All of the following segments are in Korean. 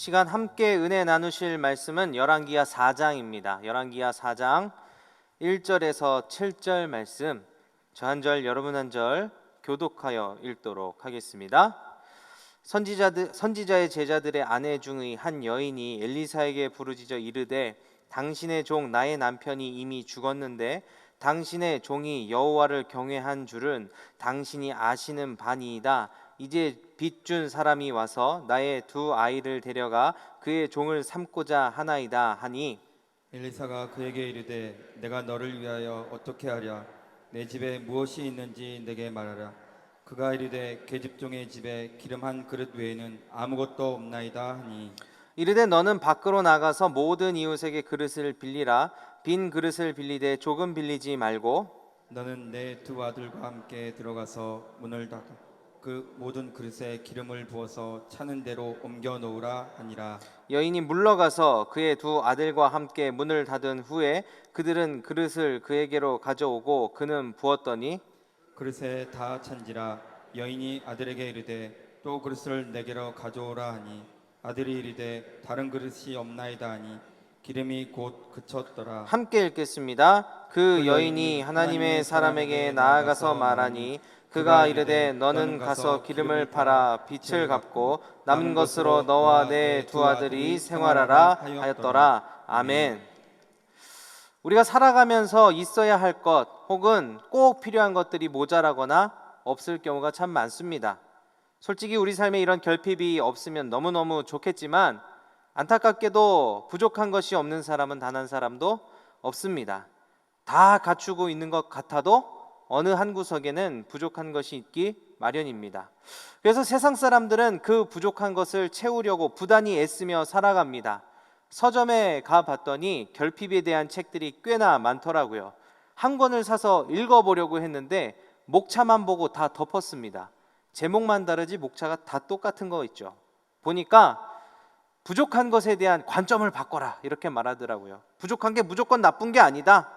시간 함께 은혜 나누실 말씀은 열왕기하 4장입니다. 열왕기하 4장 1절에서 7절 말씀, 저 한 절 여러분 한 절 교독하여 읽도록 하겠습니다. 선지자의 제자들의 아내 중의 한 여인이 엘리사에게 부르짖어 이르되 당신의 종 나의 남편이 이미 죽었는데 당신의 종이 여호와를 경외한 줄은 당신이 아시는 바니이다. 이제 빚 준 사람이 와서 나의 두 아이를 데려가 그의 종을 삼고자 하나이다 하니 엘리사가 그에게 이르되 내가 너를 위하여 어떻게 하랴? 내 집에 무엇이 있는지 내게 말하라. 그가 이르되 계집종의 집에 기름 한 그릇 외에는 아무것도 없나이다 하니 이르되 너는 밖으로 나가서 모든 이웃에게 그릇을 빌리라. 빈 그릇을 빌리되 조금 빌리지 말고 너는 내 두 아들과 함께 들어가서 문을 닫아 그 모든 그릇에 기름을 부어서 차는 대로 옮겨 놓으라 하니라. 여인이 물러가서 그의 두 아들과 함께 문을 닫은 후에 그들은 그릇을 그에게로 가져오고 그는 부었더니 그릇에 다 찬지라. 여인이 아들에게 이르되 또 그릇을 내게로 가져오라 하니 아들이 이르되 다른 그릇이 없나이다 하니 기름이 곧 그쳤더라. 함께 읽겠습니다. 그 여인이 하나님의 사람에게 나아가서 말하니 그가 이르되 너는 가서 기름을 팔아 빚을 갚고 남은 것으로 너와 내 두 아들이 생활하라 하였더라. 아멘. 우리가 살아가면서 있어야 할 것 혹은 꼭 필요한 것들이 모자라거나 없을 경우가 참 많습니다. 솔직히 우리 삶에 이런 결핍이 없으면 너무너무 좋겠지만 안타깝게도 부족한 것이 없는 사람은 단 한 사람도 없습니다. 다 갖추고 있는 것 같아도 어느 한 구석에는 부족한 것이 있기 마련입니다. 그래서 세상 사람들은 그 부족한 것을 채우려고 부단히 애쓰며 살아갑니다. 서점에 가봤더니 결핍에 대한 책들이 꽤나 많더라고요. 한 권을 사서 읽어보려고 했는데 목차만 보고 다 덮었습니다. 제목만 다르지 목차가 다 똑같은 거 있죠. 보니까 부족한 것에 대한 관점을 바꿔라 이렇게 말하더라고요. 부족한 게 무조건 나쁜 게 아니다.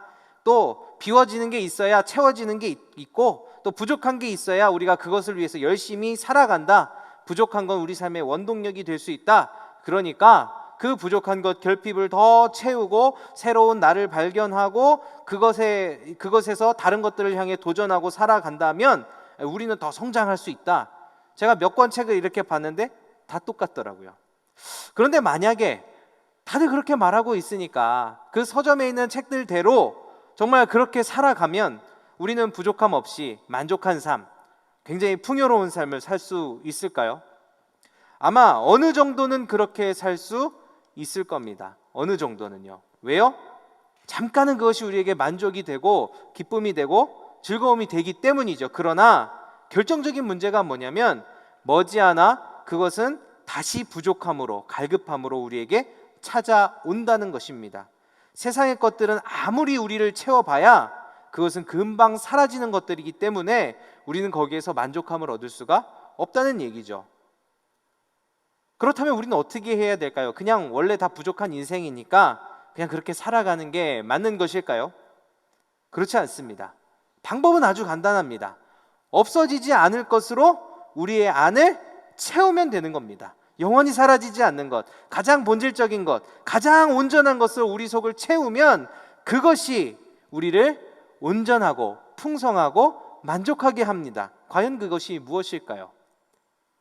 또 비워지는 게 있어야 채워지는 게 있고 또 부족한 게 있어야 우리가 그것을 위해서 열심히 살아간다. 부족한 건 우리 삶의 원동력이 될 수 있다. 그러니까 그 부족한 것 결핍을 더 채우고 새로운 나를 발견하고 그것에서 다른 것들을 향해 도전하고 살아간다면 우리는 더 성장할 수 있다. 제가 몇 권 책을 이렇게 봤는데 다 똑같더라고요. 그런데 만약에 다들 그렇게 말하고 있으니까 그 서점에 있는 책들대로 정말 그렇게 살아가면 우리는 부족함 없이 만족한 삶, 굉장히 풍요로운 삶을 살 수 있을까요? 아마 어느 정도는 그렇게 살 수 있을 겁니다. 어느 정도는요. 왜요? 잠깐은 그것이 우리에게 만족이 되고 기쁨이 되고 즐거움이 되기 때문이죠. 그러나 결정적인 문제가 뭐냐면 머지않아 그것은 다시 부족함으로 갈급함으로 우리에게 찾아온다는 것입니다. 세상의 것들은 아무리 우리를 채워봐야 그것은 금방 사라지는 것들이기 때문에 우리는 거기에서 만족함을 얻을 수가 없다는 얘기죠. 그렇다면 우리는 어떻게 해야 될까요? 그냥 원래 다 부족한 인생이니까 그냥 그렇게 살아가는 게 맞는 것일까요? 그렇지 않습니다. 방법은 아주 간단합니다. 없어지지 않을 것으로 우리의 안을 채우면 되는 겁니다. 영원히 사라지지 않는 것, 가장 본질적인 것, 가장 온전한 것으로 우리 속을 채우면 그것이 우리를 온전하고 풍성하고 만족하게 합니다. 과연 그것이 무엇일까요?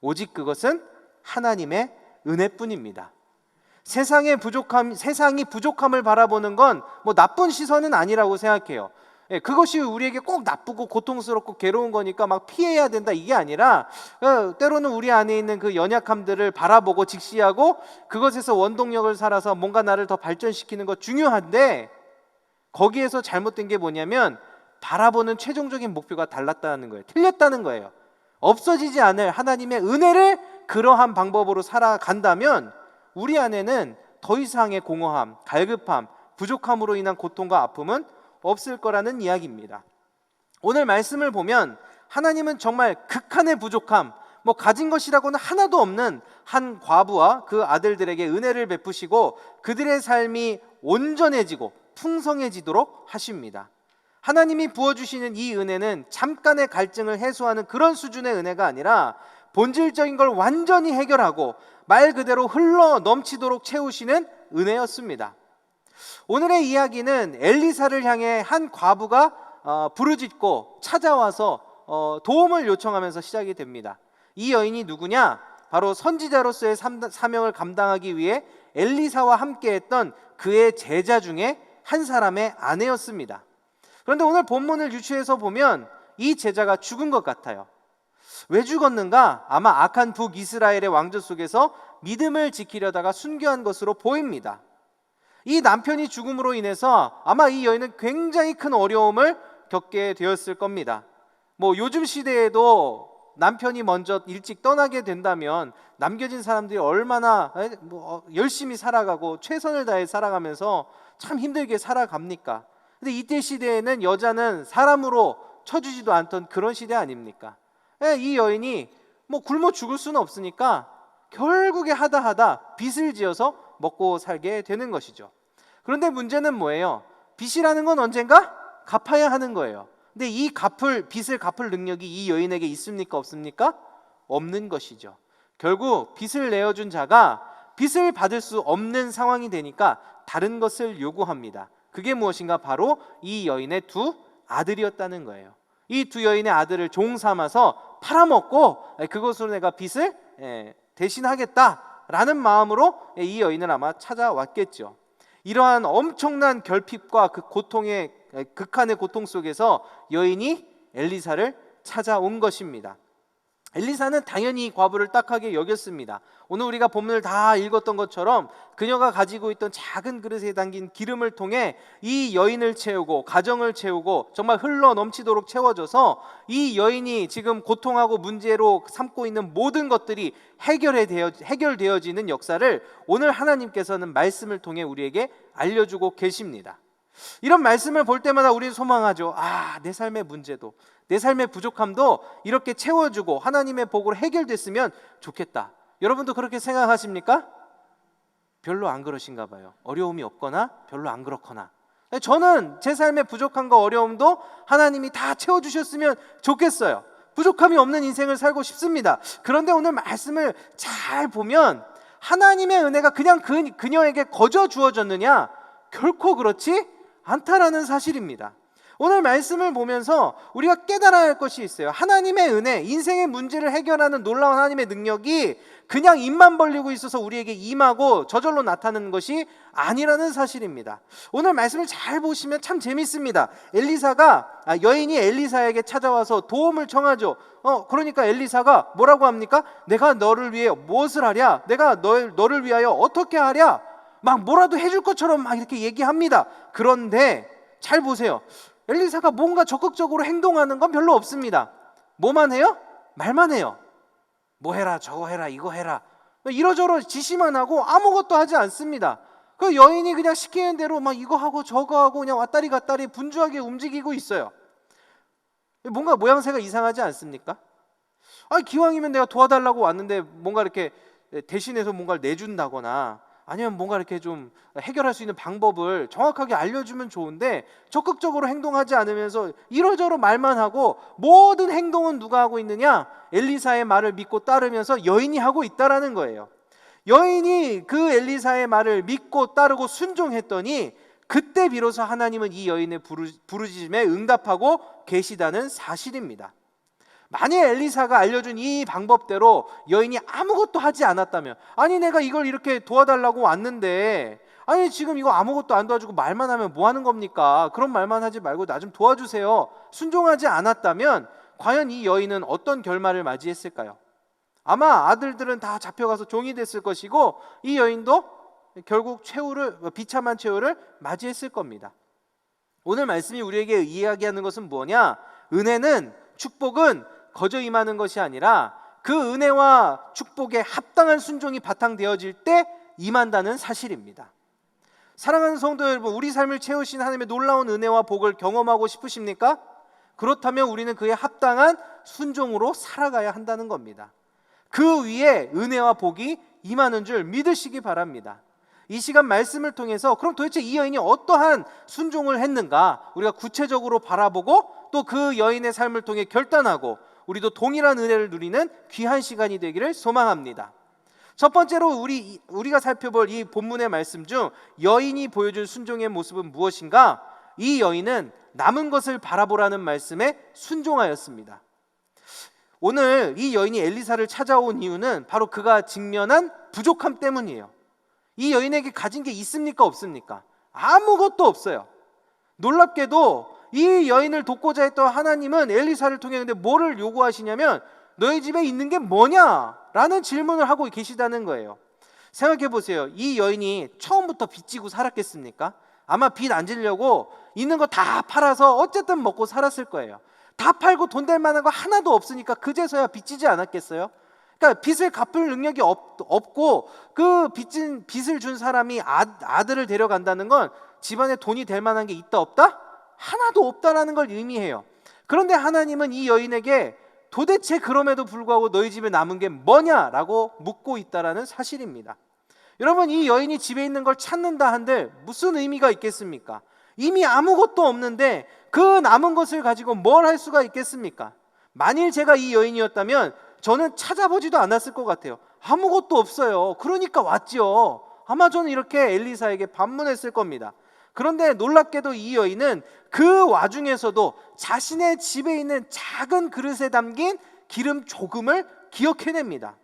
오직 그것은 하나님의 은혜뿐입니다. 세상이 부족함을 바라보는 건 뭐 나쁜 시선은 아니라고 생각해요. 그것이 우리에게 꼭 나쁘고 고통스럽고 괴로운 거니까 막 피해야 된다 이게 아니라 때로는 우리 안에 있는 그 연약함들을 바라보고 직시하고 그것에서 원동력을 살아서 뭔가 나를 더 발전시키는 것 중요한데 거기에서 잘못된 게 뭐냐면 바라보는 최종적인 목표가 달랐다는 거예요. 틀렸다는 거예요. 없어지지 않을 하나님의 은혜를 그러한 방법으로 살아간다면 우리 안에는 더 이상의 공허함, 갈급함, 부족함으로 인한 고통과 아픔은 없을 거라는 이야기입니다. 오늘 말씀을 보면 하나님은 정말 극한의 부족함, 가진 것이라고는 하나도 없는 한 과부와 그 아들들에게 은혜를 베푸시고 그들의 삶이 온전해지고 풍성해지도록 하십니다. 하나님이 부어주시는 이 은혜는 잠깐의 갈증을 해소하는 그런 수준의 은혜가 아니라 본질적인 걸 완전히 해결하고 말 그대로 흘러 넘치도록 채우시는 은혜였습니다. 오늘의 이야기는 엘리사를 향해 한 과부가 부르짖고 찾아와서 도움을 요청하면서 시작이 됩니다. 이 여인이 누구냐? 바로 선지자로서의 사명을 감당하기 위해 엘리사와 함께했던 그의 제자 중에 한 사람의 아내였습니다. 그런데 오늘 본문을 유추해서 보면 이 제자가 죽은 것 같아요. 왜 죽었는가? 아마 악한 북이스라엘의 왕조 속에서 믿음을 지키려다가 순교한 것으로 보입니다. 이 남편이 죽음으로 인해서 아마 이 여인은 굉장히 큰 어려움을 겪게 되었을 겁니다. 요즘 시대에도 남편이 먼저 일찍 떠나게 된다면 남겨진 사람들이 얼마나 열심히 살아가고 최선을 다해 살아가면서 참 힘들게 살아갑니까? 근데 이때 시대에는 여자는 사람으로 쳐주지도 않던 그런 시대 아닙니까? 이 여인이 굶어 죽을 수는 없으니까 결국에 하다 빚을 지어서 먹고 살게 되는 것이죠. 그런데 문제는 뭐예요? 빚이라는 건 언젠가 갚아야 하는 거예요. 근데 이 빚을 갚을 능력이 이 여인에게 있습니까? 없습니까? 없는 것이죠. 결국 빚을 내어준 자가 빚을 받을 수 없는 상황이 되니까 다른 것을 요구합니다. 그게 무엇인가? 바로 이 여인의 두 아들이었다는 거예요. 이 두 여인의 아들을 종 삼아서 팔아먹고 그것으로 내가 빚을 대신하겠다라는 마음으로 이 여인을 아마 찾아왔겠죠. 이러한 엄청난 결핍과 그 고통의 극한의 고통 속에서 여인이 엘리사를 찾아온 것입니다. 엘리사는 당연히 이 과부를 딱하게 여겼습니다. 오늘 우리가 본문을 다 읽었던 것처럼 그녀가 가지고 있던 작은 그릇에 담긴 기름을 통해 이 여인을 채우고 가정을 채우고 정말 흘러 넘치도록 채워져서 이 여인이 지금 고통하고 문제로 삼고 있는 모든 것들이 해결되어지는 역사를 오늘 하나님께서는 말씀을 통해 우리에게 알려주고 계십니다. 이런 말씀을 볼 때마다 우리는 소망하죠. 내 삶의 문제도, 내 삶의 부족함도 이렇게 채워주고 하나님의 복으로 해결됐으면 좋겠다. 여러분도 그렇게 생각하십니까? 별로 안 그러신가 봐요. 어려움이 없거나 별로 안 그렇거나. 저는 제 삶의 부족함과 어려움도 하나님이 다 채워주셨으면 좋겠어요. 부족함이 없는 인생을 살고 싶습니다. 그런데 오늘 말씀을 잘 보면 하나님의 은혜가 그냥 그녀에게 거저 주어졌느냐? 결코 그렇지 않다라는 사실입니다. 오늘 말씀을 보면서 우리가 깨달아야 할 것이 있어요. 하나님의 은혜, 인생의 문제를 해결하는 놀라운 하나님의 능력이 그냥 입만 벌리고 있어서 우리에게 임하고 저절로 나타나는 것이 아니라는 사실입니다. 오늘 말씀을 잘 보시면 참 재밌습니다. 여인이 엘리사에게 찾아와서 도움을 청하죠. 그러니까 엘리사가 뭐라고 합니까? 내가 너를 위해 무엇을 하랴? 내가 너를 위하여 어떻게 하랴? 막 뭐라도 해줄 것처럼 막 이렇게 얘기합니다. 그런데 잘 보세요. 엘리사가 뭔가 적극적으로 행동하는 건 별로 없습니다. 뭐만 해요? 말만 해요. 뭐 해라, 저거 해라, 이거 해라. 이러저러 지시만 하고 아무것도 하지 않습니다. 그 여인이 그냥 시키는 대로 막 이거 하고 저거 하고 그냥 왔다리 갔다리 분주하게 움직이고 있어요. 뭔가 모양새가 이상하지 않습니까? 기왕이면 내가 도와달라고 왔는데 뭔가 이렇게 대신해서 뭔가를 내준다거나 아니면 뭔가 이렇게 좀 해결할 수 있는 방법을 정확하게 알려주면 좋은데 적극적으로 행동하지 않으면서 이러저러 말만 하고 모든 행동은 누가 하고 있느냐? 엘리사의 말을 믿고 따르면서 여인이 하고 있다라는 거예요. 여인이 그 엘리사의 말을 믿고 따르고 순종했더니 그때 비로소 하나님은 이 여인의 부르짖음에 응답하고 계시다는 사실입니다. 만약 엘리사가 알려준 이 방법대로 여인이 아무것도 하지 않았다면, 내가 이걸 이렇게 도와달라고 왔는데 지금 이거 아무것도 안 도와주고 말만 하면 뭐 하는 겁니까? 그런 말만 하지 말고 나 좀 도와주세요. 순종하지 않았다면 과연 이 여인은 어떤 결말을 맞이했을까요? 아마 아들들은 다 잡혀가서 종이 됐을 것이고 이 여인도 결국 비참한 최후를 맞이했을 겁니다. 오늘 말씀이 우리에게 이야기하는 것은 뭐냐? 은혜는, 축복은 거저 임하는 것이 아니라 그 은혜와 축복에 합당한 순종이 바탕되어질 때 임한다는 사실입니다. 사랑하는 성도 여러분, 우리 삶을 채우신 하나님의 놀라운 은혜와 복을 경험하고 싶으십니까? 그렇다면 우리는 그에 합당한 순종으로 살아가야 한다는 겁니다. 그 위에 은혜와 복이 임하는 줄 믿으시기 바랍니다. 이 시간 말씀을 통해서 그럼 도대체 이 여인이 어떠한 순종을 했는가 우리가 구체적으로 바라보고 또 그 여인의 삶을 통해 결단하고 우리도 동일한 은혜를 누리는 귀한 시간이 되기를 소망합니다. 첫 번째로 우리가 살펴볼 이 본문의 말씀 중 여인이 보여준 순종의 모습은 무엇인가? 이 여인은 남은 것을 바라보라는 말씀에 순종하였습니다. 오늘 이 여인이 엘리사를 찾아온 이유는 바로 그가 직면한 부족함 때문이에요. 이 여인에게 가진 게 있습니까? 없습니까? 아무것도 없어요. 놀랍게도 이 여인을 돕고자 했던 하나님은 엘리사를 통해 근데 뭐를 요구하시냐면 너희 집에 있는 게 뭐냐? 라는 질문을 하고 계시다는 거예요. 생각해 보세요. 이 여인이 처음부터 빚지고 살았겠습니까? 아마 빚 안 지려고 있는 거 다 팔아서 어쨌든 먹고 살았을 거예요. 다 팔고 돈 될 만한 거 하나도 없으니까 그제서야 빚지지 않았겠어요? 그러니까 빚을 갚을 능력이 없고 그 빚을 준 사람이 아들을 데려간다는 건 집안에 돈이 될 만한 게 있다 없다? 하나도 없다라는 걸 의미해요. 그런데 하나님은 이 여인에게 도대체 그럼에도 불구하고 너희 집에 남은 게 뭐냐라고 묻고 있다라는 사실입니다. 여러분, 이 여인이 집에 있는 걸 찾는다 한들 무슨 의미가 있겠습니까? 이미 아무것도 없는데 그 남은 것을 가지고 뭘 할 수가 있겠습니까? 만일 제가 이 여인이었다면 저는 찾아보지도 않았을 것 같아요. 아무것도 없어요. 그러니까 왔죠. 아마 저는 이렇게 엘리사에게 반문했을 겁니다. 그런데 놀랍게도 이 여인은 그 와중에서도 자신의 집에 있는 작은 그릇에 담긴 기름 조금을 기억해냅니다.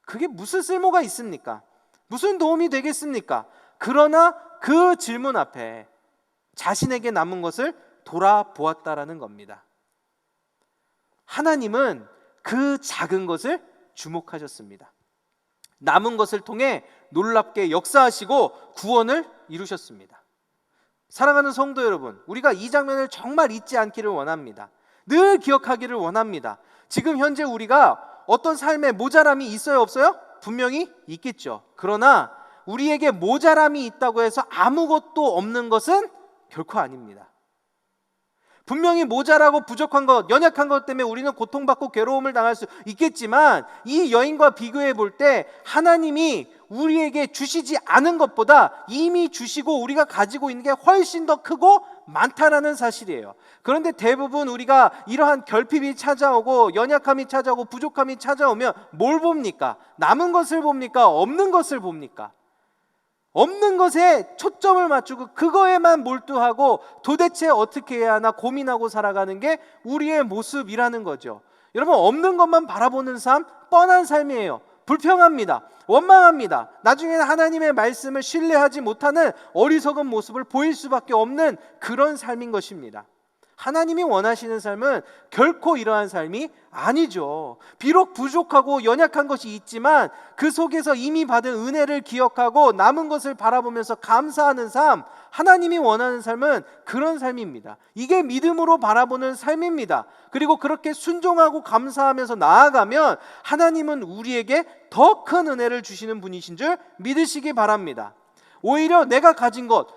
그게 무슨 쓸모가 있습니까? 무슨 도움이 되겠습니까? 그러나 그 질문 앞에 자신에게 남은 것을 돌아보았다라는 겁니다. 하나님은 그 작은 것을 주목하셨습니다. 남은 것을 통해 놀랍게 역사하시고 구원을 이루셨습니다. 사랑하는 성도 여러분, 우리가 이 장면을 정말 잊지 않기를 원합니다. 늘 기억하기를 원합니다. 지금 현재 우리가 어떤 삶에 모자람이 있어요, 없어요? 분명히 있겠죠. 그러나 우리에게 모자람이 있다고 해서 아무것도 없는 것은 결코 아닙니다. 분명히 모자라고 부족한 것, 연약한 것 때문에 우리는 고통받고 괴로움을 당할 수 있겠지만 이 여인과 비교해 볼 때 하나님이 우리에게 주시지 않은 것보다 이미 주시고 우리가 가지고 있는 게 훨씬 더 크고 많다라는 사실이에요. 그런데 대부분 우리가 이러한 결핍이 찾아오고 연약함이 찾아오고 부족함이 찾아오면 뭘 봅니까? 남은 것을 봅니까? 없는 것을 봅니까? 없는 것에 초점을 맞추고 그거에만 몰두하고 도대체 어떻게 해야 하나 고민하고 살아가는 게 우리의 모습이라는 거죠. 여러분, 없는 것만 바라보는 삶, 뻔한 삶이에요. 불평합니다. 원망합니다. 나중에는 하나님의 말씀을 신뢰하지 못하는 어리석은 모습을 보일 수밖에 없는 그런 삶인 것입니다. 하나님이 원하시는 삶은 결코 이러한 삶이 아니죠. 비록 부족하고 연약한 것이 있지만 그 속에서 이미 받은 은혜를 기억하고 남은 것을 바라보면서 감사하는 삶, 하나님이 원하는 삶은 그런 삶입니다. 이게 믿음으로 바라보는 삶입니다. 그리고 그렇게 순종하고 감사하면서 나아가면 하나님은 우리에게 더 큰 은혜를 주시는 분이신 줄 믿으시기 바랍니다. 오히려 내가 가진 것,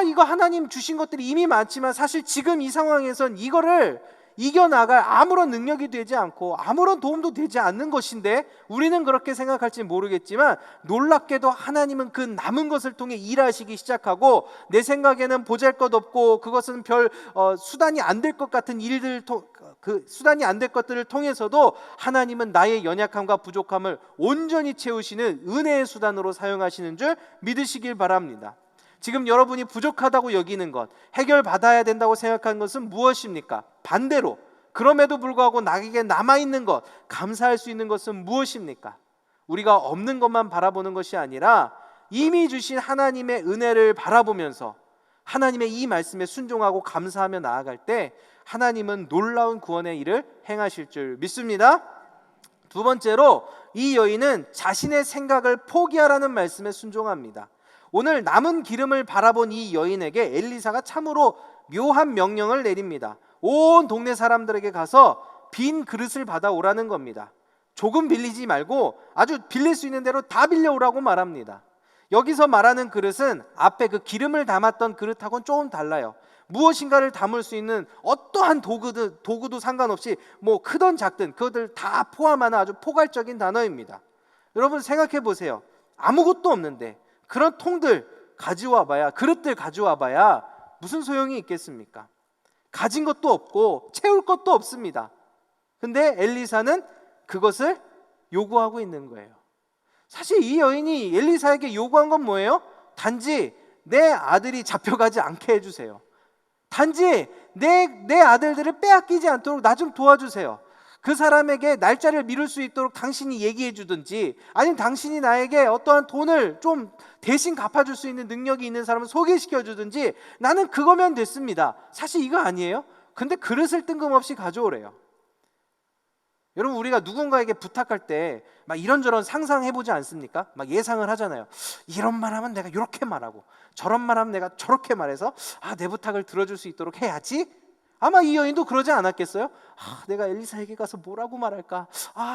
이거 하나님 주신 것들이 이미 많지만 사실 지금 이 상황에선 이거를 이겨나갈 아무런 능력이 되지 않고 아무런 도움도 되지 않는 것인데 우리는 그렇게 생각할지 모르겠지만 놀랍게도 하나님은 그 남은 것을 통해 일하시기 시작하고 내 생각에는 보잘것없고 그것은 별 수단이 안 될 것 같은 일들 그 수단이 안 될 것들을 통해서도 하나님은 나의 연약함과 부족함을 온전히 채우시는 은혜의 수단으로 사용하시는 줄 믿으시길 바랍니다. 지금 여러분이 부족하다고 여기는 것, 해결받아야 된다고 생각하는 것은 무엇입니까? 반대로 그럼에도 불구하고 나에게 남아있는 것, 감사할 수 있는 것은 무엇입니까? 우리가 없는 것만 바라보는 것이 아니라 이미 주신 하나님의 은혜를 바라보면서 하나님의 이 말씀에 순종하고 감사하며 나아갈 때 하나님은 놀라운 구원의 일을 행하실 줄 믿습니다. 두 번째로 이 여인은 자신의 생각을 포기하라는 말씀에 순종합니다. 오늘 남은 기름을 바라본 이 여인에게 엘리사가 참으로 묘한 명령을 내립니다. 온 동네 사람들에게 가서 빈 그릇을 받아오라는 겁니다. 조금 빌리지 말고 아주 빌릴 수 있는 대로 다 빌려오라고 말합니다. 여기서 말하는 그릇은 앞에 그 기름을 담았던 그릇하고는 조금 달라요. 무엇인가를 담을 수 있는 어떠한 도구도 상관없이 뭐 크든 작든 그것들 다 포함하는 아주 포괄적인 단어입니다. 여러분 생각해 보세요. 아무것도 없는데 그런 통들 가져와봐야, 그릇들 가져와봐야 무슨 소용이 있겠습니까? 가진 것도 없고 채울 것도 없습니다. 근데 엘리사는 그것을 요구하고 있는 거예요. 사실 이 여인이 엘리사에게 요구한 건 뭐예요? 단지 내 아들이 잡혀가지 않게 해주세요. 단지 내 아들들을 빼앗기지 않도록 나 좀 도와주세요. 그 사람에게 날짜를 미룰 수 있도록 당신이 얘기해 주든지, 아니면 당신이 나에게 어떠한 돈을 좀 대신 갚아줄 수 있는 능력이 있는 사람을 소개시켜 주든지, 나는 그거면 됐습니다. 사실 이거 아니에요? 근데 그릇을 뜬금없이 가져오래요. 여러분, 우리가 누군가에게 부탁할 때 막 이런저런 상상해보지 않습니까? 막 예상을 하잖아요. 이런 말 하면 내가 이렇게 말하고, 저런 말 하면 내가 저렇게 말해서 내 부탁을 들어줄 수 있도록 해야지. 아마 이 여인도 그러지 않았겠어요? 내가 엘리사에게 가서 뭐라고 말할까?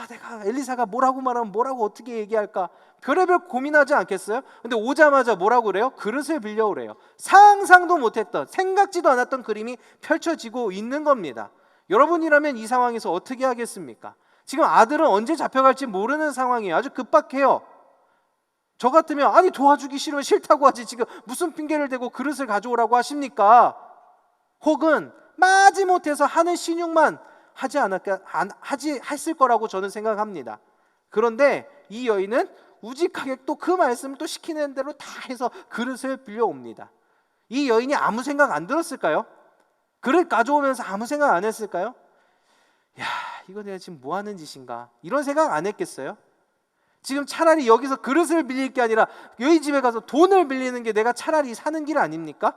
내가 엘리사가 뭐라고 말하면 뭐라고 어떻게 얘기할까? 별의별 고민하지 않겠어요? 근데 오자마자 뭐라고 그래요? 그릇을 빌려오래요. 상상도 못했던, 생각지도 않았던 그림이 펼쳐지고 있는 겁니다. 여러분이라면 이 상황에서 어떻게 하겠습니까? 지금 아들은 언제 잡혀갈지 모르는 상황이에요. 아주 급박해요. 저 같으면 아니 도와주기 싫으면 싫다고 하지, 지금 무슨 핑계를 대고 그릇을 가져오라고 하십니까? 혹은 마지못해서 하는 신용만 했을 거라고 저는 생각합니다. 그런데 이 여인은 우직하게 또 그 말씀을 또 시키는 대로 다 해서 그릇을 빌려옵니다. 이 여인이 아무 생각 안 들었을까요? 그릇 가져오면서 아무 생각 안 했을까요? 야, 이거 내가 지금 뭐 하는 짓인가? 이런 생각 안 했겠어요? 지금 차라리 여기서 그릇을 빌릴 게 아니라 여기 집에 가서 돈을 빌리는 게 내가 차라리 사는 길 아닙니까?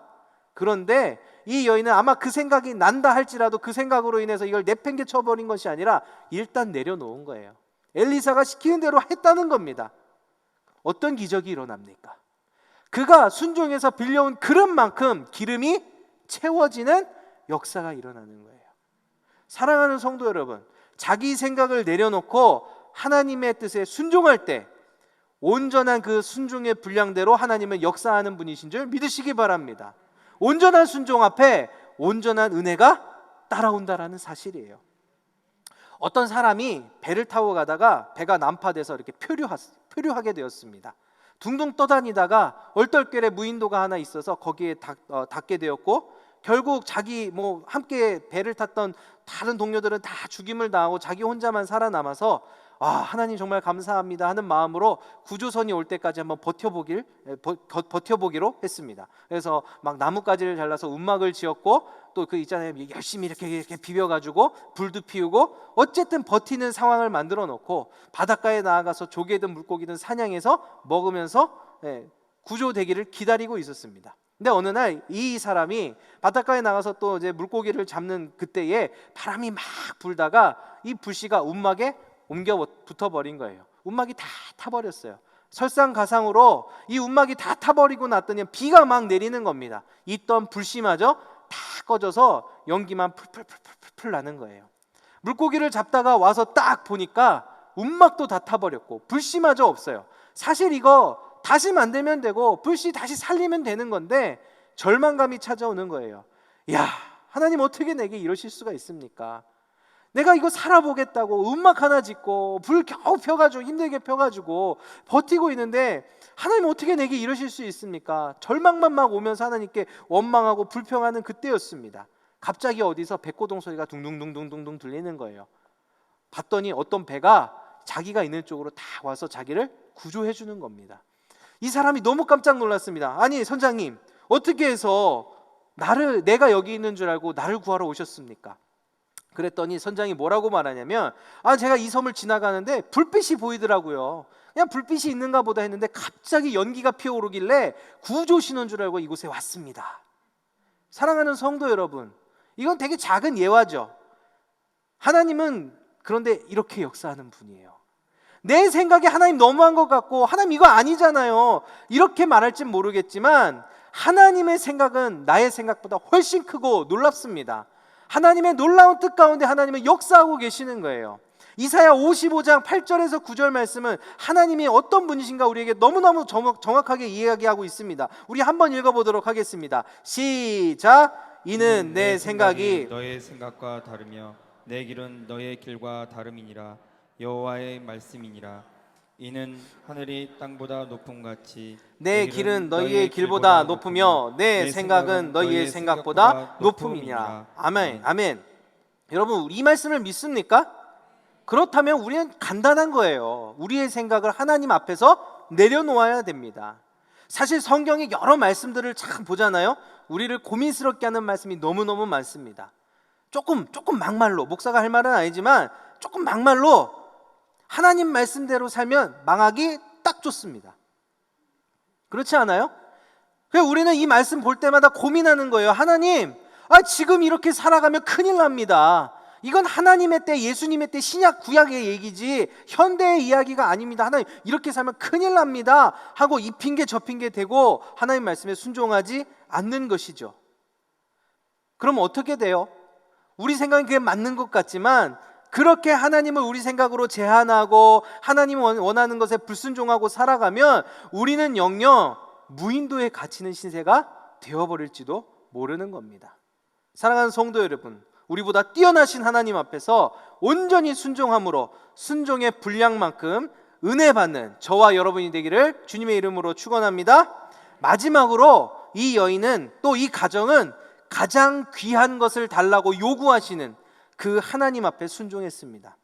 그런데 이 여인은 아마 그 생각이 난다 할지라도 그 생각으로 인해서 이걸 내팽개 쳐버린 것이 아니라 일단 내려놓은 거예요. 엘리사가 시키는 대로 했다는 겁니다. 어떤 기적이 일어납니까? 그가 순종해서 빌려온 그릇만큼 기름이 채워지는 역사가 일어나는 거예요. 사랑하는 성도 여러분, 자기 생각을 내려놓고 하나님의 뜻에 순종할 때 온전한 그 순종의 분량대로 하나님은 역사하는 분이신 줄 믿으시기 바랍니다. 온전한 순종 앞에 온전한 은혜가 따라온다라는 사실이에요. 어떤 사람이 배를 타고 가다가 배가 난파돼서 이렇게 표류하게 되었습니다. 둥둥 떠다니다가 얼떨결에 무인도가 하나 있어서 거기에 닿게 되었고, 결국 자기 함께 배를 탔던 다른 동료들은 다 죽임을 당하고 자기 혼자만 살아남아서 하나님 정말 감사합니다 하는 마음으로 구조선이 올 때까지 한번 버텨보기로 했습니다. 그래서 막 나뭇가지를 잘라서 움막을 지었고, 또 그 있잖아요, 열심히 이렇게 비벼가지고 불도 피우고, 어쨌든 버티는 상황을 만들어 놓고 바닷가에 나아가서 조개든 물고기든 사냥해서 먹으면서 구조되기를 기다리고 있었습니다. 근데 어느 날 이 사람이 바닷가에 나가서 또 이제 물고기를 잡는 그때에 바람이 막 불다가 이 불씨가 움막에 옮겨 붙어버린 거예요. 움막이 다 타버렸어요. 설상가상으로 이 움막이 다 타버리고 났더니 비가 막 내리는 겁니다. 있던 불씨마저 다 꺼져서 연기만 풀풀 나는 거예요. 물고기를 잡다가 와서 딱 보니까 움막도 다 타버렸고 불씨마저 없어요. 사실 이거 다시 만들면 되고 불씨 다시 살리면 되는 건데 절망감이 찾아오는 거예요. 야, 하나님 어떻게 내게 이러실 수가 있습니까? 내가 이거 살아보겠다고 움막 하나 짓고 불 겨우 펴가지고 힘들게 펴가지고 버티고 있는데 하나님 어떻게 내게 이러실 수 있습니까? 절망만 막 오면서 하나님께 원망하고 불평하는 그때였습니다. 갑자기 어디서 백고동 소리가 둥둥둥둥둥 들리는 거예요. 봤더니 어떤 배가 자기가 있는 쪽으로 다 와서 자기를 구조해 주는 겁니다. 이 사람이 너무 깜짝 놀랐습니다. 아니 선장님, 어떻게 해서 내가 여기 있는 줄 알고 나를 구하러 오셨습니까? 그랬더니 선장이 뭐라고 말하냐면, 제가 이 섬을 지나가는데 불빛이 보이더라고요. 그냥 불빛이 있는가 보다 했는데 갑자기 연기가 피어오르길래 구조 신호인 줄 알고 이곳에 왔습니다. 사랑하는 성도 여러분, 이건 되게 작은 예화죠. 하나님은 그런데 이렇게 역사하는 분이에요. 내 생각에 하나님 너무한 것 같고 하나님 이거 아니잖아요 이렇게 말할진 모르겠지만, 하나님의 생각은 나의 생각보다 훨씬 크고 놀랍습니다. 하나님의 놀라운 뜻 가운데 하나님은 역사하고 계시는 거예요. 이사야 55장 8절에서 9절 말씀은 하나님이 어떤 분이신가 우리에게 너무너무 정확하게 이야기하고 있습니다. 우리 한번 읽어보도록 하겠습니다. 시작. 이는 내 생각이 너의 생각과 다르며 내 길은 너의 길과 다름이니라. 여호와의 말씀이니라. 이는 하늘이 땅보다 높음같이 내 길은 너희의 길보다 높으며 내 생각은 너희의 생각보다 높음이니라. 아멘. 아멘. 여러분, 이 말씀을 믿습니까? 그렇다면 우리는 간단한 거예요. 우리의 생각을 하나님 앞에서 내려놓아야 됩니다. 사실 성경의 여러 말씀들을 참 보잖아요. 우리를 고민스럽게 하는 말씀이 너무너무 많습니다. 조금 막말로, 목사가 할 말은 아니지만 조금 막말로 하나님 말씀대로 살면 망하기 딱 좋습니다. 그렇지 않아요? 그래서 우리는 이 말씀 볼 때마다 고민하는 거예요. 하나님, 지금 이렇게 살아가면 큰일 납니다. 이건 하나님의 때, 예수님의 때, 신약 구약의 얘기지 현대의 이야기가 아닙니다. 하나님, 이렇게 살면 큰일 납니다 하고 이 핑계 저 핑계 대고 하나님 말씀에 순종하지 않는 것이죠. 그럼 어떻게 돼요? 우리 생각엔 그게 맞는 것 같지만 그렇게 하나님을 우리 생각으로 제한하고 하나님이 원하는 것에 불순종하고 살아가면 우리는 영영 무인도에 갇히는 신세가 되어버릴지도 모르는 겁니다. 사랑하는 성도 여러분, 우리보다 뛰어나신 하나님 앞에서 온전히 순종함으로 순종의 분량만큼 은혜 받는 저와 여러분이 되기를 주님의 이름으로 축원합니다. 마지막으로 이 여인은, 또 이 가정은 가장 귀한 것을 달라고 요구하시는 그 하나님 앞에 순종했습니다.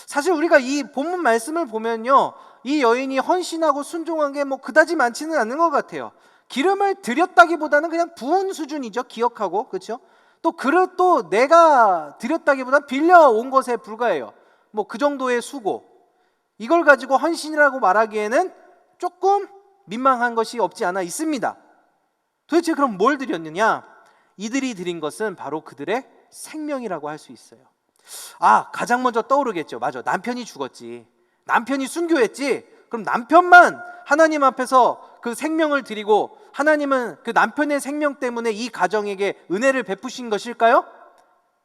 사실 우리가 이 본문 말씀을 보면요, 이 여인이 헌신하고 순종한 게 그다지 많지는 않은 것 같아요. 기름을 드렸다기보다는 그냥 부은 수준이죠. 기억하고, 그렇죠? 또 그릇도 내가 드렸다기보다는 빌려온 것에 불과해요. 그 정도의 수고. 이걸 가지고 헌신이라고 말하기에는 조금 민망한 것이 없지 않아 있습니다. 도대체 그럼 뭘 드렸느냐? 이들이 드린 것은 바로 그들의 생명이라고 할 수 있어요. 가장 먼저 떠오르겠죠. 맞아, 남편이 죽었지, 남편이 순교했지. 그럼 남편만 하나님 앞에서 그 생명을 드리고 하나님은 그 남편의 생명 때문에 이 가정에게 은혜를 베푸신 것일까요?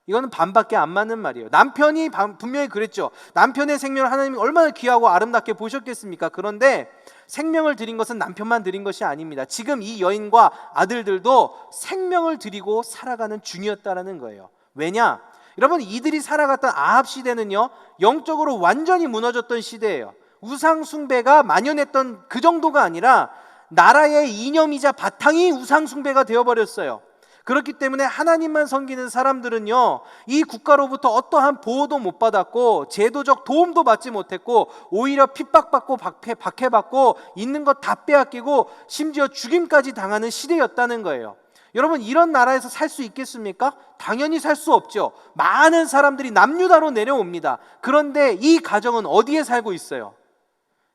이거는 반밖에 안 맞는 말이에요. 남편이 분명히 그랬죠. 남편의 생명을 하나님이 얼마나 귀하고 아름답게 보셨겠습니까? 그런데 생명을 드린 것은 남편만 드린 것이 아닙니다. 지금 이 여인과 아들들도 생명을 드리고 살아가는 중이었다라는 거예요. 왜냐? 여러분, 이들이 살아갔던 아합 시대는요, 영적으로 완전히 무너졌던 시대예요. 우상 숭배가 만연했던 그 정도가 아니라 나라의 이념이자 바탕이 우상 숭배가 되어버렸어요. 그렇기 때문에 하나님만 섬기는 사람들은요, 이 국가로부터 어떠한 보호도 못 받았고 제도적 도움도 받지 못했고 오히려 핍박받고 박해받고 있는 것 다 빼앗기고 심지어 죽임까지 당하는 시대였다는 거예요. 여러분, 이런 나라에서 살 수 있겠습니까? 당연히 살 수 없죠. 많은 사람들이 남유다로 내려옵니다. 그런데 이 가정은 어디에 살고 있어요?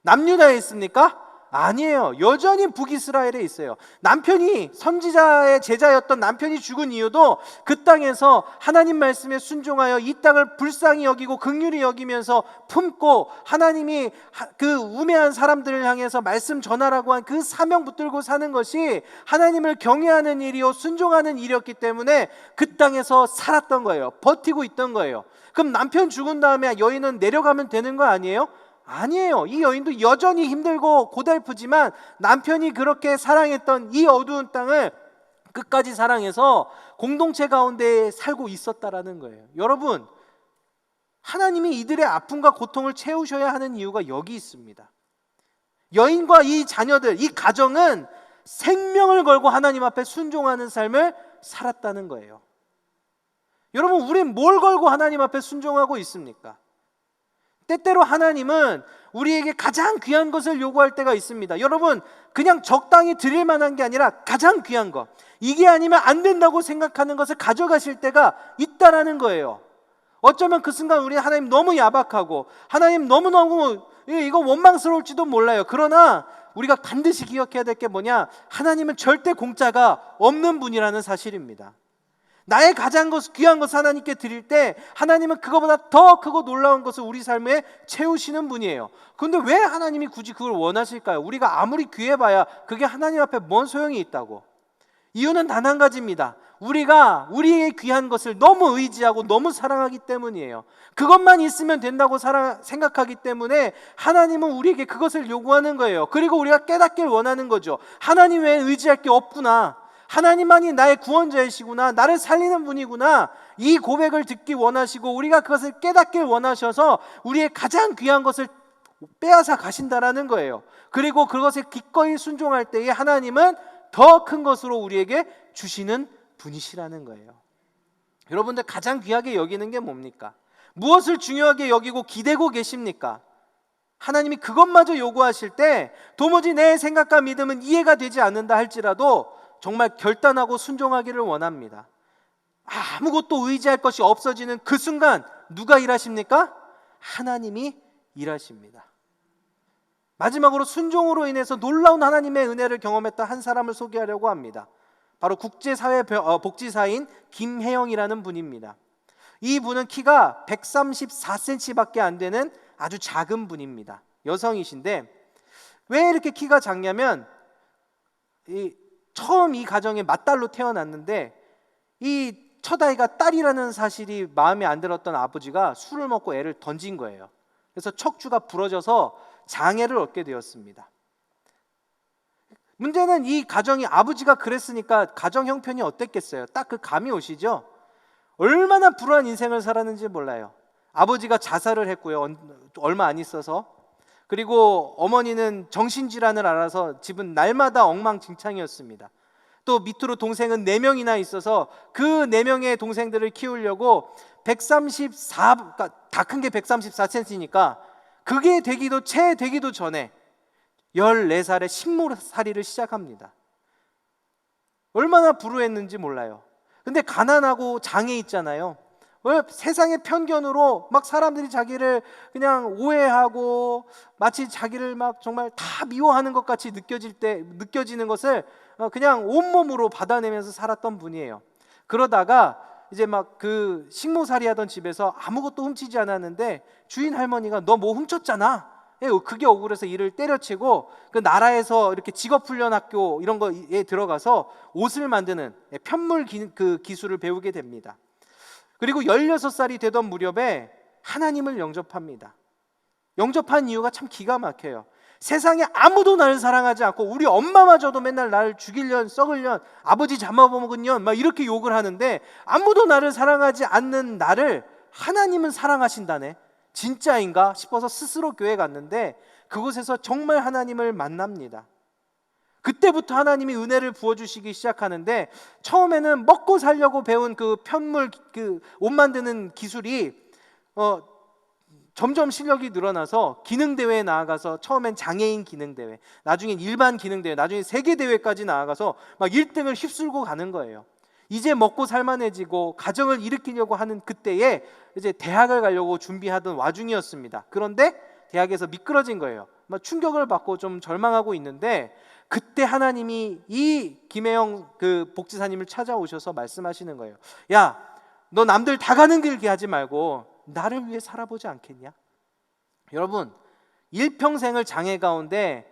남유다에 있습니까? 아니에요. 여전히 북이스라엘에 있어요. 남편이, 선지자의 제자였던 남편이 죽은 이유도 그 땅에서 하나님 말씀에 순종하여 이 땅을 불쌍히 여기고 긍휼히 여기면서 품고 하나님이 그 우매한 사람들을 향해서 말씀 전하라고 한 그 사명 붙들고 사는 것이 하나님을 경외하는 일이요 순종하는 일이었기 때문에 그 땅에서 살았던 거예요. 버티고 있던 거예요. 그럼 남편 죽은 다음에 여인은 내려가면 되는 거 아니에요? 아니에요. 이 여인도 여전히 힘들고 고달프지만 남편이 그렇게 사랑했던 이 어두운 땅을 끝까지 사랑해서 공동체 가운데 살고 있었다라는 거예요. 여러분, 하나님이 이들의 아픔과 고통을 채우셔야 하는 이유가 여기 있습니다. 여인과 이 자녀들, 이 가정은 생명을 걸고 하나님 앞에 순종하는 삶을 살았다는 거예요. 여러분, 우린 뭘 걸고 하나님 앞에 순종하고 있습니까? 때때로 하나님은 우리에게 가장 귀한 것을 요구할 때가 있습니다. 여러분, 그냥 적당히 드릴 만한 게 아니라 가장 귀한 것, 이게 아니면 안 된다고 생각하는 것을 가져가실 때가 있다라는 거예요. 어쩌면 그 순간 우리 하나님 너무 야박하고 하나님 너무너무 이거 원망스러울지도 몰라요. 그러나 우리가 반드시 기억해야 될 게 뭐냐? 하나님은 절대 공짜가 없는 분이라는 사실입니다. 나의 가장 귀한 것을 하나님께 드릴 때 하나님은 그거보다 더 크고 놀라운 것을 우리 삶에 채우시는 분이에요. 그런데 왜 하나님이 굳이 그걸 원하실까요? 우리가 아무리 귀해봐야 그게 하나님 앞에 뭔 소용이 있다고. 이유는 단 한 가지입니다. 우리가 우리의 귀한 것을 너무 의지하고 너무 사랑하기 때문이에요. 그것만 있으면 된다고 생각하기 때문에 하나님은 우리에게 그것을 요구하는 거예요. 그리고 우리가 깨닫길 원하는 거죠. 하나님 외에 의지할 게 없구나, 하나님만이 나의 구원자이시구나, 나를 살리는 분이구나, 이 고백을 듣기 원하시고 우리가 그것을 깨닫길 원하셔서 우리의 가장 귀한 것을 빼앗아 가신다라는 거예요. 그리고 그것에 기꺼이 순종할 때에 하나님은 더 큰 것으로 우리에게 주시는 분이시라는 거예요. 여러분들, 가장 귀하게 여기는 게 뭡니까? 무엇을 중요하게 여기고 기대고 계십니까? 하나님이 그것마저 요구하실 때 도무지 내 생각과 믿음은 이해가 되지 않는다 할지라도 정말 결단하고 순종하기를 원합니다. 아무것도 의지할 것이 없어지는 그 순간 누가 일하십니까? 하나님이 일하십니다. 마지막으로 순종으로 인해서 놀라운 하나님의 은혜를 경험했던 한 사람을 소개하려고 합니다. 바로 국제사회복지사인 김혜영이라는 분입니다. 이 분은 키가 134cm밖에 안 되는 아주 작은 분입니다. 여성이신데 왜 이렇게 키가 작냐면 처음 이 가정에 맏딸로 태어났는데 이 첫아이가 딸이라는 사실이 마음에 안 들었던 아버지가 술을 먹고 애를 던진 거예요. 그래서 척추가 부러져서 장애를 얻게 되었습니다. 문제는 이 가정이 아버지가 그랬으니까 가정 형편이 어땠겠어요? 딱 그 감이 오시죠? 얼마나 불우한 인생을 살았는지 몰라요. 아버지가 자살을 했고요. 얼마 안 있어서. 그리고 어머니는 정신질환을 알아서 집은 날마다 엉망진창이었습니다. 또 밑으로 동생은 4명이나 있어서 그 4명의 동생들을 키우려고 134, 그러니까 다 큰 게 134cm니까 그게 채 되기도 전에 14살에 식모살이를 시작합니다. 얼마나 불우했는지 몰라요. 근데 가난하고 장애 있잖아요. 세상의 편견으로 막 사람들이 자기를 그냥 오해하고 마치 자기를 막 정말 다 미워하는 것 같이 느껴지는 것을 그냥 온몸으로 받아내면서 살았던 분이에요. 그러다가 이제 막 그 식모살이 하던 집에서 아무것도 훔치지 않았는데 주인 할머니가 너 뭐 훔쳤잖아. 그게 억울해서 이를 때려치고 그 나라에서 이렇게 직업훈련학교 이런 거에 들어가서 옷을 만드는 편물 기술을 배우게 됩니다. 그리고 16살이 되던 무렵에 하나님을 영접합니다. 영접한 이유가 참 기가 막혀요. 세상에 아무도 나를 사랑하지 않고 우리 엄마마저도 맨날 나를 죽이련 썩으련 아버지 잡아먹은년 막 이렇게 욕을 하는데 아무도 나를 사랑하지 않는 나를 하나님은 사랑하신다네. 진짜인가 싶어서 스스로 교회 갔는데 그곳에서 정말 하나님을 만납니다. 그때부터 하나님이 은혜를 부어주시기 시작하는데 처음에는 먹고 살려고 배운 그 편물 옷 만드는 기술이 점점 실력이 늘어나서 기능대회에 나아가서 처음엔 장애인 기능대회, 나중엔 일반 기능대회, 나중에 세계대회까지 나아가서 막 1등을 휩쓸고 가는 거예요. 이제 먹고 살만해지고 가정을 일으키려고 하는 그때에 이제 대학을 가려고 준비하던 와중이었습니다. 그런데 대학에서 미끄러진 거예요. 막 충격을 받고 좀 절망하고 있는데 그때 하나님이 이 김혜영 그 복지사님을 찾아오셔서 말씀하시는 거예요. 야, 너 남들 다 가는 길 하지 말고 나를 위해 살아보지 않겠냐? 여러분, 일평생을 장애 가운데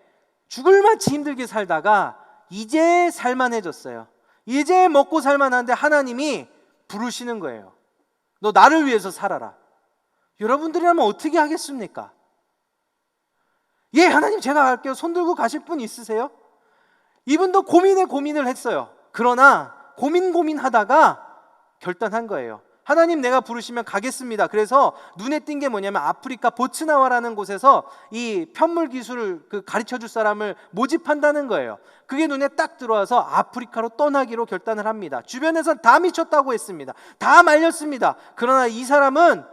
죽을 만치 힘들게 살다가 이제 살만해졌어요. 이제 먹고 살만한데 하나님이 부르시는 거예요. 너 나를 위해서 살아라. 여러분들이라면 어떻게 하겠습니까? 예, 하나님 제가 갈게요. 손 들고 가실 분 있으세요? 이분도 고민을 했어요. 그러나 고민하다가 결단한 거예요. 하나님 내가 부르시면 가겠습니다. 그래서 눈에 띈 게 뭐냐면 아프리카 보츠나와라는 곳에서 이 편물 기술을 가르쳐 줄 사람을 모집한다는 거예요. 그게 눈에 딱 들어와서 아프리카로 떠나기로 결단을 합니다. 주변에선 다 미쳤다고 했습니다. 다 말렸습니다. 그러나 이 사람은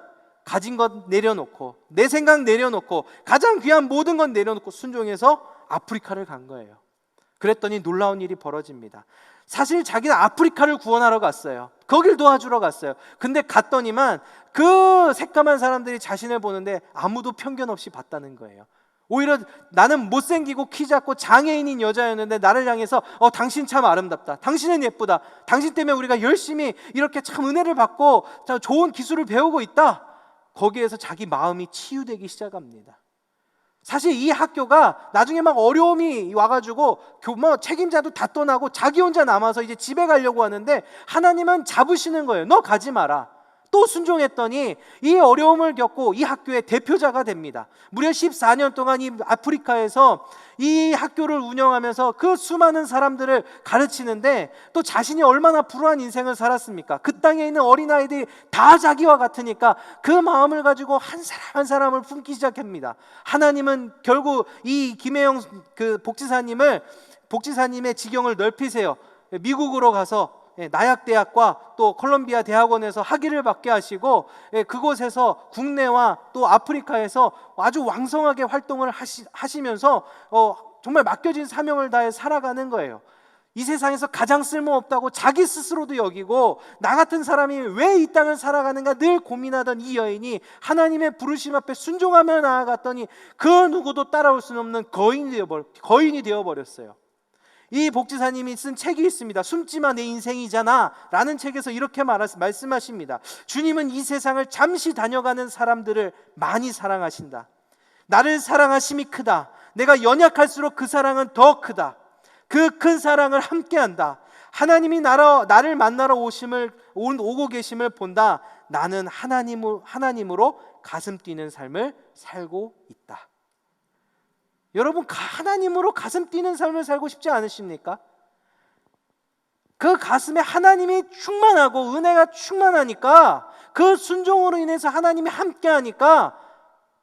가진 것 내려놓고 내 생각 내려놓고 가장 귀한 모든 건 내려놓고 순종해서 아프리카를 간 거예요. 그랬더니 놀라운 일이 벌어집니다. 사실 자기는 아프리카를 구원하러 갔어요. 거길 도와주러 갔어요. 근데 갔더니만 그 새까만 사람들이 자신을 보는데 아무도 편견 없이 봤다는 거예요. 오히려 나는 못생기고 키 작고 장애인인 여자였는데 나를 향해서 당신 참 아름답다. 당신은 예쁘다. 당신 때문에 우리가 열심히 이렇게 참 은혜를 받고 좋은 기술을 배우고 있다. 거기에서 자기 마음이 치유되기 시작합니다. 사실 이 학교가 나중에 막 어려움이 와가지고 책임자도 다 떠나고 자기 혼자 남아서 이제 집에 가려고 하는데 하나님은 잡으시는 거예요. 너 가지 마라. 또 순종했더니 이 어려움을 겪고 이 학교의 대표자가 됩니다. 무려 14년 동안 이 아프리카에서 이 학교를 운영하면서 그 수많은 사람들을 가르치는데 또 자신이 얼마나 불우한 인생을 살았습니까? 그 땅에 있는 어린아이들이 다 자기와 같으니까 그 마음을 가지고 한 사람 한 사람을 품기 시작합니다. 하나님은 결국 이 김혜영 그 복지사님의 지경을 넓히세요. 미국으로 가서 나약대학과 또 콜롬비아 대학원에서 학위를 받게 하시고 그곳에서 국내와 또 아프리카에서 아주 왕성하게 활동을 하시면서 정말 맡겨진 사명을 다해 살아가는 거예요. 이 세상에서 가장 쓸모없다고 자기 스스로도 여기고 나 같은 사람이 왜 이 땅을 살아가는가 늘 고민하던 이 여인이 하나님의 부르심 앞에 순종하며 나아갔더니 그 누구도 따라올 수는 없는 거인이 되어버렸어요. 이 복지사님이 쓴 책이 있습니다. 숨지마 내 인생이잖아 라는 책에서 이렇게 말씀하십니다. 주님은 이 세상을 잠시 다녀가는 사람들을 많이 사랑하신다. 나를 사랑하심이 크다. 내가 연약할수록 그 사랑은 더 크다. 그 큰 사랑을 함께한다. 하나님이 나를 만나러 오고 계심을 본다. 나는 하나님으로 가슴 뛰는 삶을 살고 있다. 여러분, 하나님으로 가슴 뛰는 삶을 살고 싶지 않으십니까? 그 가슴에 하나님이 충만하고 은혜가 충만하니까, 그 순종으로 인해서 하나님이 함께하니까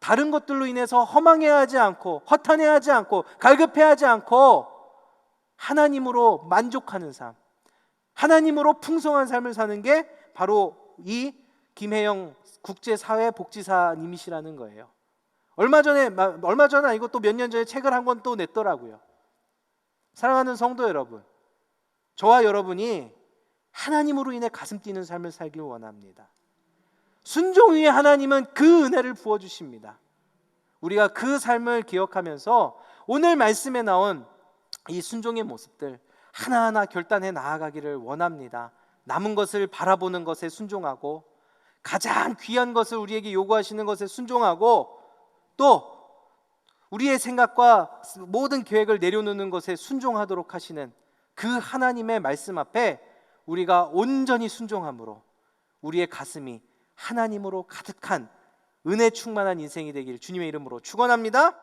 다른 것들로 인해서 허망해하지 않고 허탄해하지 않고 갈급해하지 않고 하나님으로 만족하는 삶, 하나님으로 풍성한 삶을 사는 게 바로 이 김혜영 국제사회복지사님이시라는 거예요. 얼마 전에 아니고 또 몇 년 전에 책을 한 권 또 냈더라고요. 사랑하는 성도 여러분, 저와 여러분이 하나님으로 인해 가슴 뛰는 삶을 살길 원합니다. 순종 위에 하나님은 그 은혜를 부어주십니다. 우리가 그 삶을 기억하면서 오늘 말씀에 나온 이 순종의 모습들 하나하나 결단해 나아가기를 원합니다. 남은 것을 바라보는 것에 순종하고, 가장 귀한 것을 우리에게 요구하시는 것에 순종하고, 또 우리의 생각과 모든 계획을 내려놓는 것에 순종하도록 하시는 그 하나님의 말씀 앞에 우리가 온전히 순종함으로 우리의 가슴이 하나님으로 가득한 은혜 충만한 인생이 되길 주님의 이름으로 축원합니다.